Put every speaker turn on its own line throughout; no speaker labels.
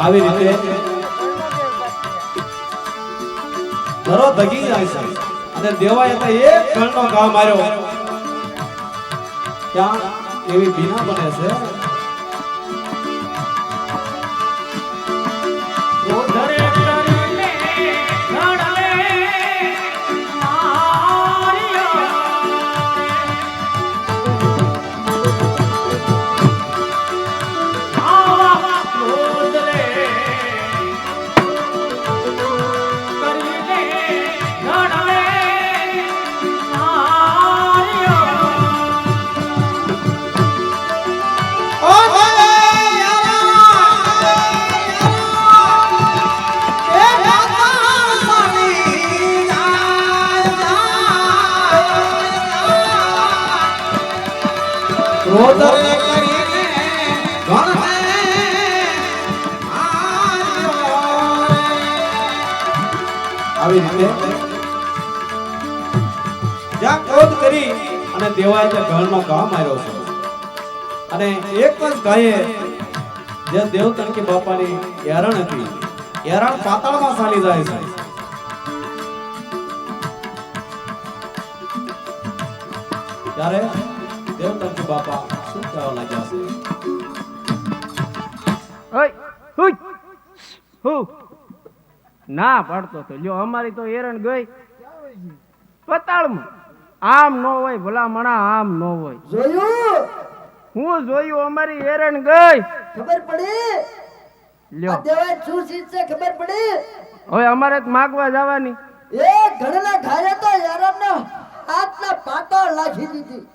આવી રીતે ધરો ધગી જાય છે અને દેવાએ તો એક ગણનો ઘા માર્યો ત્યાં એવી બીના બને છે આવી રીતે જ્યાં ક્રોધ કરી અને દેવાએ તે ઘરનો ઘા માર્યો છે અને એક જ ગાયે જે દેવતણકી બાપાની એરણ હતી એરણ પાતાળમાં ચાલી જાય છે ત્યારે દેવતણકી બાપા શું કહેવા લાગ્યા છે
ઓય હુઈ હુ ના પડતો તો લ્યો અમારી તો એરણ ગઈ પતાળમાં આમ નો હોય ભલા મણા આમ નો હોય
જોયું
હું જોયું અમારી એરણ ગઈ
ખબર પડી
લ્યો
આ દેવાય શું ચીજ છે ખબર પડી
હવે અમારે તો માગવા જવાની
એ ઘણના ઘાયે તો યારાના હાથના પાટા લાખી દીધી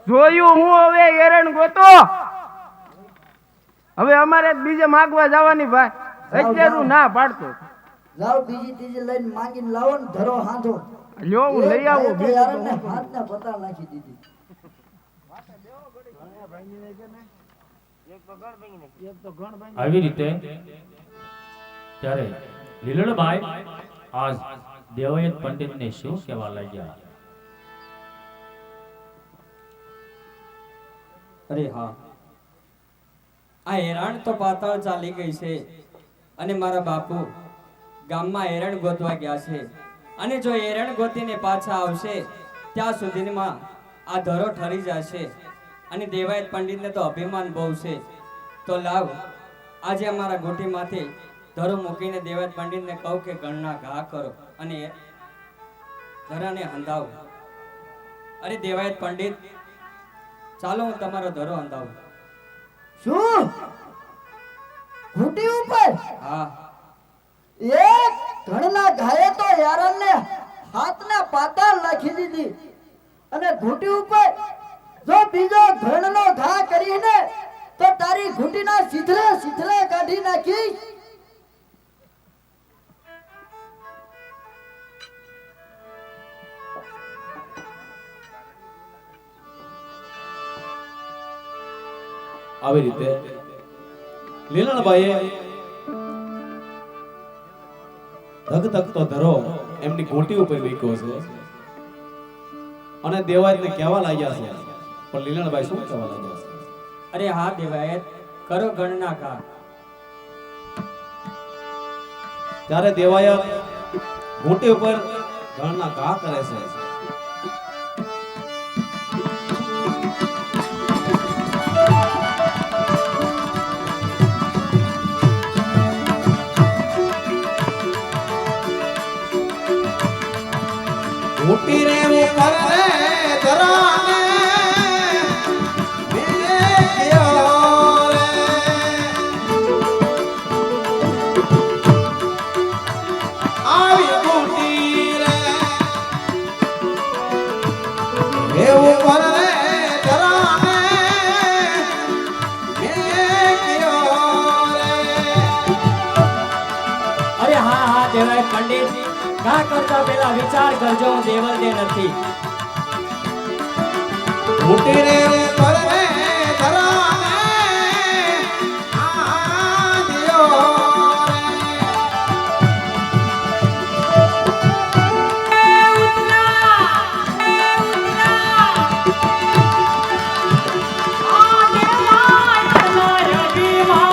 જોયું હું હવે એરણ ગોતો હવે અમારે બીજે માગવા જવાની ભાઈ એટલે હું ના પાડતો
લાવ બીજી ત્રીજી લઈને માંગીને લાવો ને ધરો હાંધો
લ્યો હું લઈ આવું
યારાને હાથના પાટા લાખી દીધી
આવી રીતે ત્યારે લીલણભાઈ આજ દેવાયત પંડિતને શું કહેવા લાગ્યા
અરે હા આ હેરાણ તો પાતાળ ચાલી ગઈ છે અને મારા બાપુ ગામમાં હેરણ ગોતવા ગયા છે અને જો હેરણ ગોતીને પાછા આવશે ત્યાં સુધીમાં આ ધરો ઠરી જશે અને દેવાયત પંડિતને તો અભિમાન બહુ છે તો લાવ આજે અમારા ગોટીમાંથી ધરો મૂકીને દેવાયત પંડિતને કહું કે ગણના ઘા કરો અને ધરાને હંધાવ અરે દેવાયત પંડિત ચાલો હું તમારો ધરો અંધાવું
શું ઘૂંટી ઉપર
હા
એક ઘણના ઘાયે તો યારાને હાથના પાટા લાખી દીધી અને ઘૂંટી ઉપર જો બીજો ઘણનો ઘા કરીને તો તારી ઘૂંટીના સીધલે સીધલે કાઢી નાખી
આવી રીતે લીલણભાઈએ ધગધગતો ધરો એમની ઘોટી ઉપર મૂક્યો છે અને દેવાયતને કહેવા લાગ્યા છે પણ લીલણભાઈ શું કહેવા લાગ્યા છે
અરે હા દેવાયત કરો ગણના ઘા
ત્યારે દેવાયત ઘોટી ઉપર ગણના ઘા કરે છે ઘોટી રે ઉપર રે ધરાને મેં કયો રે આવી ઘોટી રે હે ઉપર રે ધરાને મેં કયો રે
અરે હા હા દેવાયત પંડિત ઘા કરતા પહેલા વિચાર કરજો હું દેવલ દે નથી
ઘોટી રે ઉપર રે ધરાને આ દિયો
આ દેવાયત મારા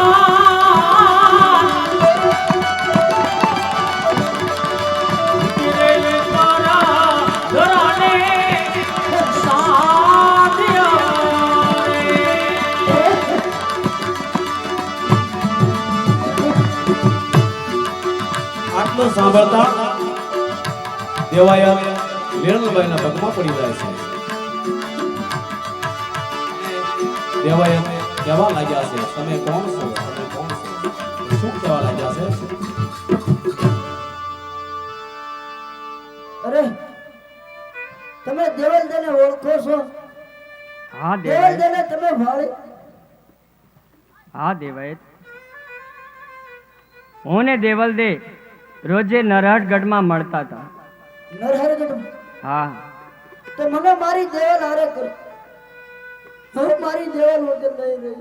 સાંભળતા દેવાયત લીલણબાઈના પગમાં પડી જાય છે. દેવાયત કહેવા લાગ્યા છે, તમે કોણ છો? તમે કોણ છો? શું કહેવા લાગ્યા છે?
અરે તમે દેવલદેને ઓળખો છો?
હા દેવાયત,
દેવલદેને તમે ભાળી?
હા દેવાયત, હું ને દેવલદે રોજે નરહટગઢમાં મળતા હતા.
નરહરગઢ?
હા,
તો મને મારી દેવલ હારે કરો. હું મારી દેવલ વગર નહીં રહી.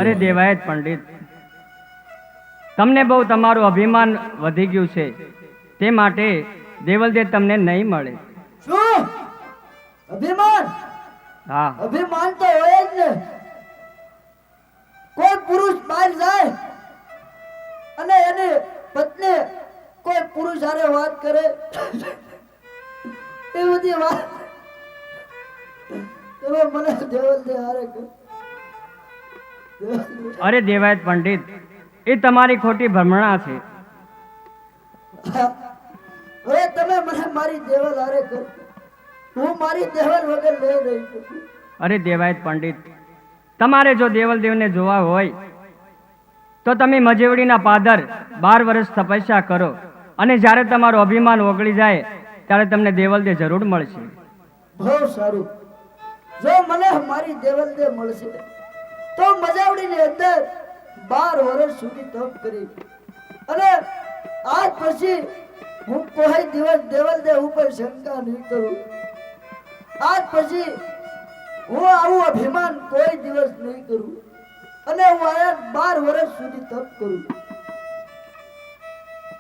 અરે દેવાયત પંડિત, તમને બહુ તમારું અભિમાન વધી ગયું છે, તે માટે દેવલદે તમને નહીં મળે.
શું અભિમાન?
હા,
અભિમાન તો હોય જ ને. કોઈ પુરુષ બહાર જાય અને એની પત્ની કોઈ પુરુષ હારે વાત કરે, એ બધી વાત તમે મને દેવલદે હારે કરો.
અરે દેવાયત પંડિત, એ તમારી ખોટી ભ્રમણા છે.
હવે તમે મને મારી દેવલ હારે કરો. હું મારી દેવલ વગર નહીં રહી શકું.
અરે દેવાયત પંડિત, તમારે જો દેવલદેવને જોવા હોય તો તમે મજેવડીના પાદર 12 વર્ષ તપસ્યા કરો, અને જ્યારે તમારું અભિમાન ઓગળી જાય ત્યારે તમને દેવલદે જરૂર મળશે.
બહુ સારું. જો મને મારી દેવલદે મળશે તો મજાવડીની અંદર 12 વર્ષ સુધી તપ કરી, અને આજ પછી હું કોઈ દિવસ દેવલદે ઉપર શંકા નહીં કરું. આજ પછી હું આવું અભિમાન કોઈ દિવસ નહીં કરું, અને હું આયા 12 વર્ષ સુધી તપ કરું.